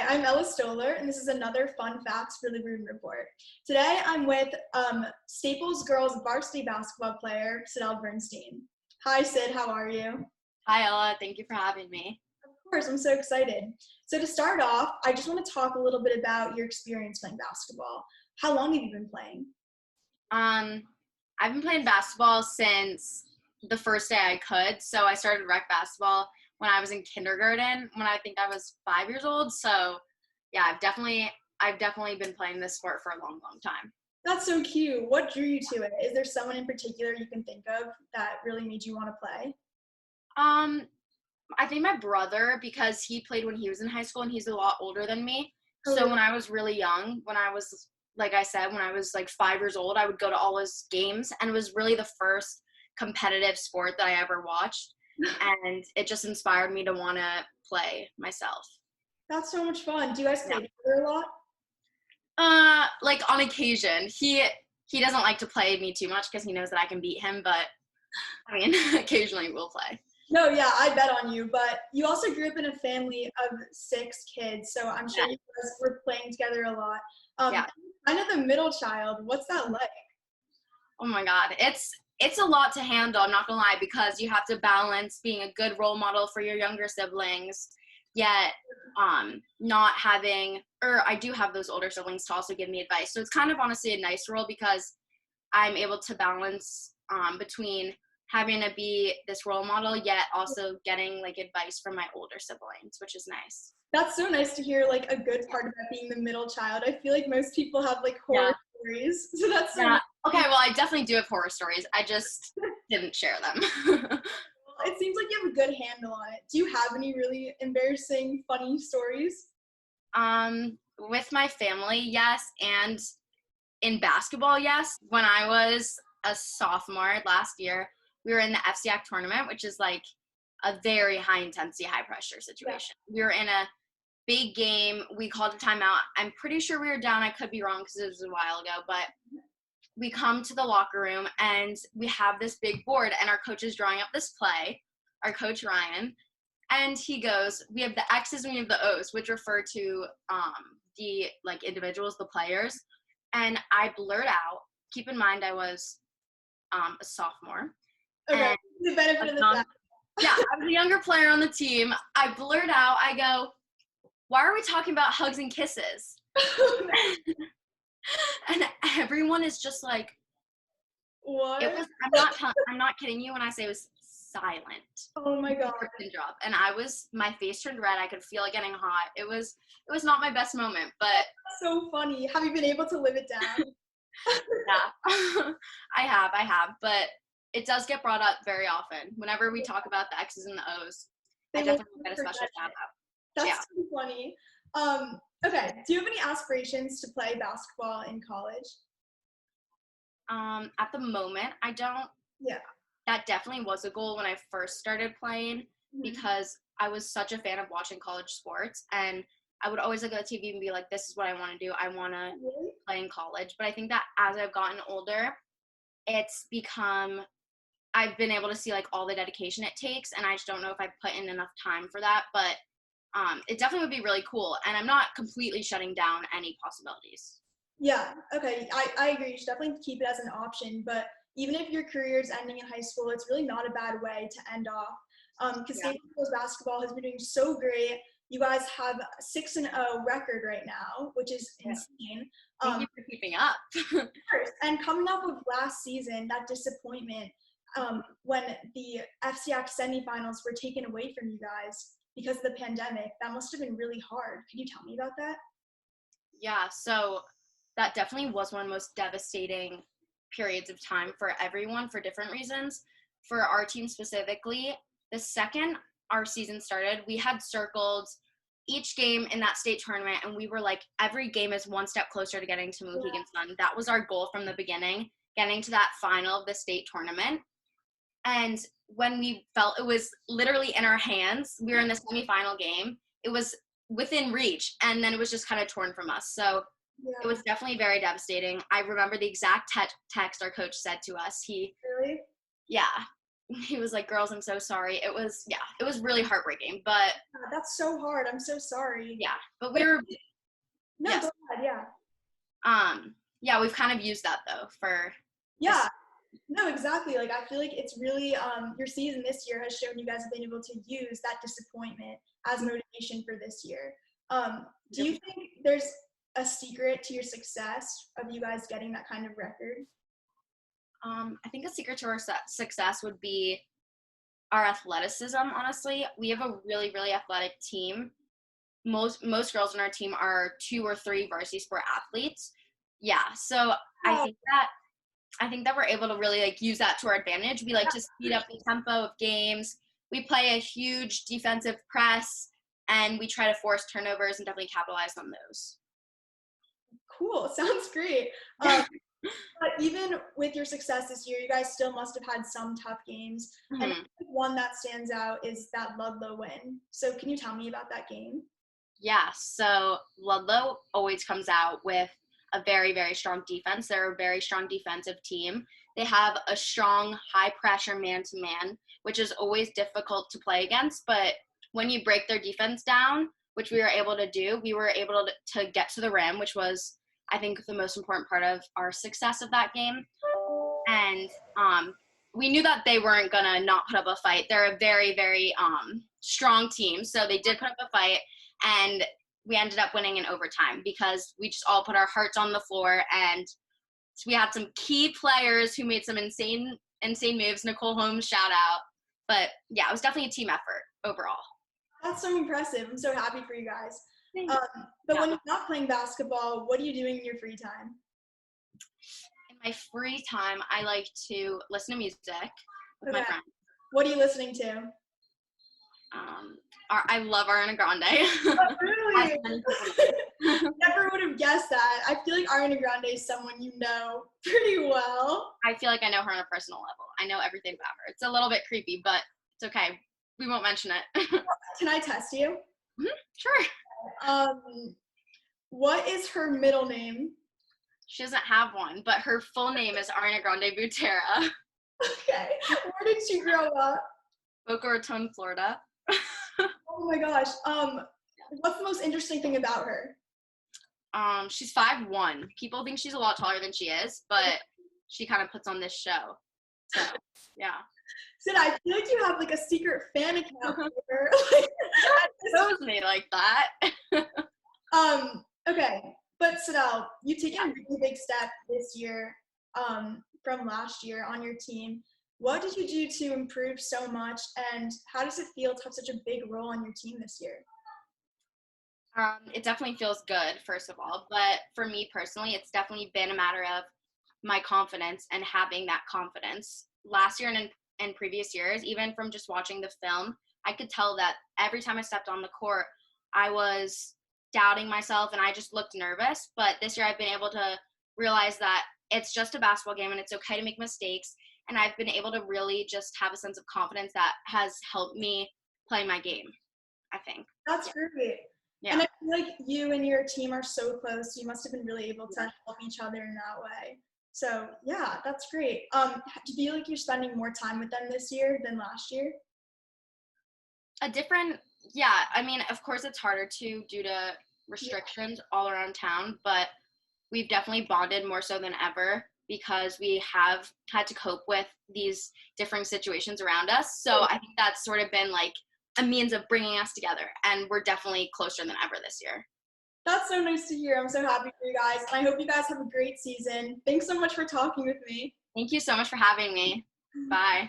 I'm Ella Stoller, and this is another Fun Facts for the Room Report. Today, I'm with Staples girls varsity basketball player, Sydelle Bernstein. Hi, Sid, how are you? Hi, Ella. Thank you for having me. Of course, I'm so excited. So to start off, I just want to talk a little bit about your experience playing basketball. How long have you been playing? I've been playing basketball since the first day I could. So I started rec basketball when I was in kindergarten, when I think I was 5 years old. So yeah, I've definitely been playing this sport for a long, long time. That's so cute. What drew you to it? Is there someone in particular you can think of that really made you want to play? I think my brother, because he played when he was in high school and he's a lot older than me. Oh, So really? when I was really young, like I said, when I was like 5 years old, I would go to all his games, and it was really the first competitive sport that I ever watched. And it just inspired me to want to play myself. That's so much fun. Do you guys play Yeah. together a lot? Like on occasion. He doesn't like to play me too much because he knows that I can beat him, but I mean, occasionally we'll play. No, yeah, I bet on you. But you also grew up in a family of 6 kids, so I'm sure you guys were playing together a lot. Yeah. Kind of the middle child. What's that like? Oh my God. It's a lot to handle, I'm not gonna lie, because you have to balance being a good role model for your younger siblings, yet not having, or I do have those older siblings to also give me advice. So it's kind of honestly a nice role because I'm able to balance between having to be this role model, yet also getting like advice from my older siblings, which is nice. That's so nice to hear, like, a good part about being the middle child. I feel like most people have, like, horror stories, so that's so nice. Okay, well, I definitely do have horror stories. I just didn't share them. It seems like you have a good handle on it. Do you have any really embarrassing, funny stories? With my family, yes, and in basketball, yes. When I was a sophomore last year, we were in the FCAC tournament, which is like a very high intensity, high pressure situation. Yeah. We were in a big game. We called a timeout. I'm pretty sure we were down. I could be wrong because it was a while ago, but we come to the locker room and we have this big board, and our coach is drawing up this play, our coach Ryan, and he goes, we have the X's and we have the O's, which refer to the like individuals, the players. And I blurt out, keep in mind I was a sophomore. Okay, the benefit of the doubt. Yeah, I was a younger player on the team. I blurt out, I go, why are we talking about hugs and kisses? And everyone is just like, what? I'm not kidding you when I say it was silent. Oh my God. Drop. And my face turned red. I could feel it getting hot. It was not my best moment, but. So funny. Have you been able to live it down? Yeah, I have, but it does get brought up very often. Whenever we talk about the X's and the O's, I definitely get a special shout out. That's so funny. Okay, do you have any aspirations to play basketball in college? At the moment, I don't. Yeah. That definitely was a goal when I first started playing, because I was such a fan of watching college sports, and I would always look at the TV and be like, this is what I want to do. I want to play in college. But I think that as I've gotten older, I've been able to see like all the dedication it takes, and I just don't know if I've put in enough time for that. But it definitely would be really cool, and I'm not completely shutting down any possibilities. Yeah, okay, I agree. You should definitely keep it as an option, but even if your career is ending in high school, it's really not a bad way to end off. Because Staples basketball has been doing so great. You guys have a 6-0 record right now, which is insane. Thank you for keeping up. And coming up with last season, that disappointment when the FCAC semifinals were taken away from you guys because of the pandemic, that must have been really hard. Could you tell me about that? Yeah, so that definitely was one of the most devastating periods of time for everyone for different reasons. For our team specifically, the second our season started, we had circled each game in that state tournament, and we were like, every game is one step closer to getting to Mohegan Sun. That was our goal from the beginning, getting to that final of the state tournament. And when we felt it was literally in our hands, we were in the semifinal game, it was within reach, and then it was just kind of torn from us. So it was definitely very devastating. I remember the exact text our coach said to us. Really? Yeah. he was like, girls, I'm so sorry. It was really heartbreaking, but That's so hard. I'm so sorry. yeah, but we were, No, yes. go ahead. Yeah. Yeah, we've kind of used that though for Yeah. No, exactly. Like, I feel like it's really, your season this year has shown you guys have been able to use that disappointment as motivation for this year. Do you think there's a secret to your success of you guys getting that kind of record? I think a secret to our success would be our athleticism. Honestly, we have a really, really athletic team. Most girls in our team are 2 or 3 varsity sport athletes. Yeah, so I think that we're able to really like use that to our advantage. We like to speed up the tempo of games. We play a huge defensive press, and we try to force turnovers and definitely capitalize on those. Cool. Sounds great. But even with your success this year, you guys still must have had some tough games. Mm-hmm. And one that stands out is that Ludlow win. So can you tell me about that game? Yeah, so Ludlow always comes out with a very, very strong defense. They're a very strong defensive team. They have a strong, high-pressure man-to-man, which is always difficult to play against. But when you break their defense down, which we were able to do, we were able to get to the rim, which was, I think, the most important part of our success of that game. And we knew that they weren't going to not put up a fight. They're a very, very strong team. So they did put up a fight, and we ended up winning in overtime because we just all put our hearts on the floor, and we had some key players who made some insane moves. Nicole Holmes, shout out. But yeah, it was definitely a team effort overall. That's so impressive. I'm so happy for you guys. But when you're not playing basketball, what are you doing in your free time? In my free time, I like to listen to music with my friends. What are you listening to? I love Ariana Grande. Oh, really? Never would have guessed that. I feel like Ariana Grande is someone you know pretty well. I feel like I know her on a personal level. I know everything about her. It's a little bit creepy, but it's okay. We won't mention it. Can I test you? Mm-hmm, sure. What is her middle name? She doesn't have one, but her full name is Ariana Grande Butera. Okay. Where did she grow up? Boca Raton, Florida. Oh my gosh. What's the most interesting thing about her? She's 5'1". People think she's a lot taller than she is, but she kind of puts on this show. So, yeah. Sid, I feel like you have like a secret fan account here. Shows me like that. Okay. But Sydelle, you've taken a really big step this year from last year on your team. What did you do to improve so much, and how does it feel to have such a big role on your team this year? It definitely feels good, first of all, but for me personally, it's definitely been a matter of my confidence and having that confidence. Last year and in previous years, even from just watching the film, I could tell that every time I stepped on the court, I was doubting myself and I just looked nervous. But this year I've been able to realize that it's just a basketball game and it's okay to make mistakes. And I've been able to really just have a sense of confidence that has helped me play my game, I think. That's great. Yeah. And I feel like you and your team are so close. You must have been really able to help each other in that way. So, yeah, that's great. Do you feel like you're spending more time with them this year than last year? Yeah. I mean, of course, it's harder due to restrictions all around town, but we've definitely bonded more so than ever because we have had to cope with these different situations around us. So I think that's sort of been like a means of bringing us together, and we're definitely closer than ever this year. That's so nice to hear. I'm so happy for you guys. I hope you guys have a great season. Thanks so much for talking with me. Thank you so much for having me. Bye.